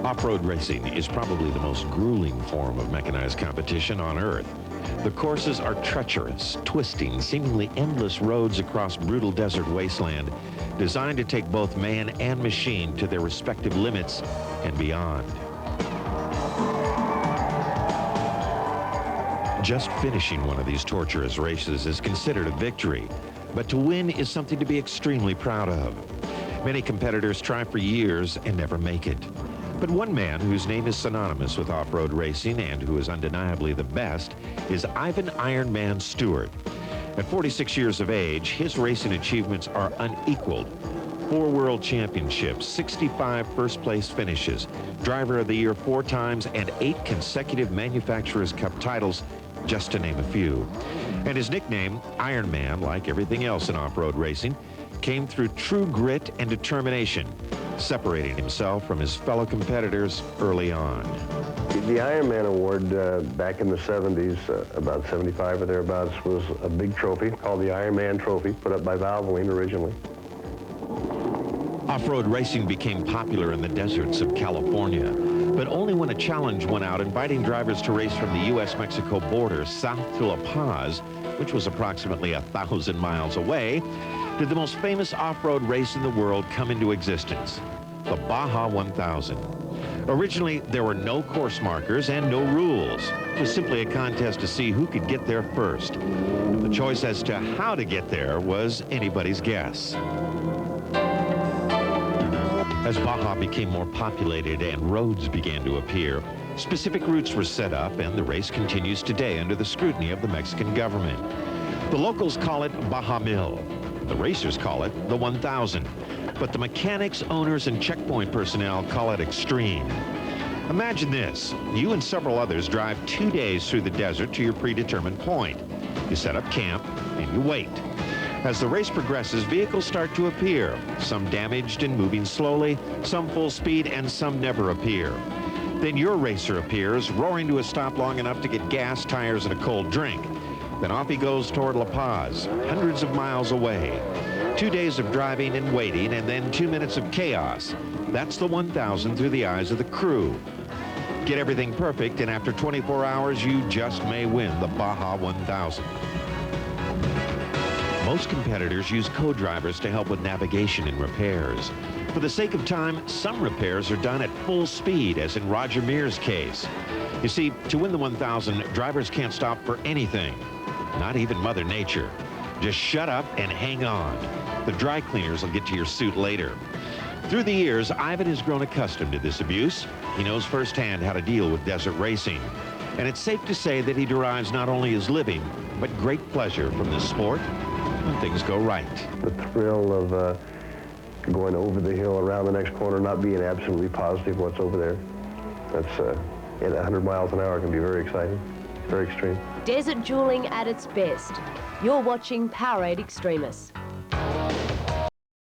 Off-road racing is probably the most grueling form of mechanized competition on Earth. The courses are treacherous, twisting, seemingly endless roads across brutal desert wasteland, designed to take both man and machine to their respective limits and beyond. Just finishing one of these torturous races is considered a victory, but to win is something to be extremely proud of. Many competitors try for years and never make it. But one man whose name is synonymous with off-road racing and who is undeniably the best is Ivan Iron Man Stewart. At 46 years of age, his racing achievements are unequaled. 4 world championships, 65 first-place finishes, Driver of the Year 4 times, and 8 consecutive Manufacturers' Cup titles, just to name a few. And his nickname, Iron Man, like everything else in off-road racing, came through true grit and determination, separating himself from his fellow competitors early on. The Iron Man Award back in the 70s, about 75 or thereabouts, was a big trophy called the Iron Man Trophy, put up by Valvoline originally. Off-road racing became popular in the deserts of California, but only when a challenge went out inviting drivers to race from the U.S.-Mexico border south to La Paz, which was approximately 1,000 miles away, did the most famous off-road race in the world come into existence, the Baja 1000. Originally, there were no course markers and no rules. It was simply a contest to see who could get there first. The choice as to how to get there was anybody's guess. As Baja became more populated and roads began to appear, specific routes were set up, and the race continues today under the scrutiny of the Mexican government. The locals call it Baja Mil. The racers call it the 1000. But the mechanics, owners, and checkpoint personnel call it extreme. Imagine this. You and several others drive 2 days through the desert to your predetermined point. You set up camp, and you wait. As the race progresses, vehicles start to appear, some damaged and moving slowly, some full speed, and some never appear. Then your racer appears, roaring to a stop long enough to get gas, tires, and a cold drink. Then off he goes toward La Paz, hundreds of miles away. 2 days of driving and waiting, and then 2 minutes of chaos. That's the 1000 through the eyes of the crew. Get everything perfect, and after 24 hours, you just may win the Baja 1000. Most competitors use co-drivers to help with navigation and repairs. For the sake of time, some repairs are done at full speed, as in Roger Mears' case. You see, to win the 1000, drivers can't stop for anything, not even Mother Nature. Just shut up and hang on. The dry cleaners will get to your suit later. Through the years, Ivan has grown accustomed to this abuse. He knows firsthand how to deal with desert racing. And it's safe to say that he derives not only his living, but great pleasure from this sport when things go right. The thrill of going over the hill, around the next corner, not being absolutely positive what's over there. That's, at 100 miles an hour can be very exciting, very extreme. Desert dueling at its best. You're watching Powerade Extremists.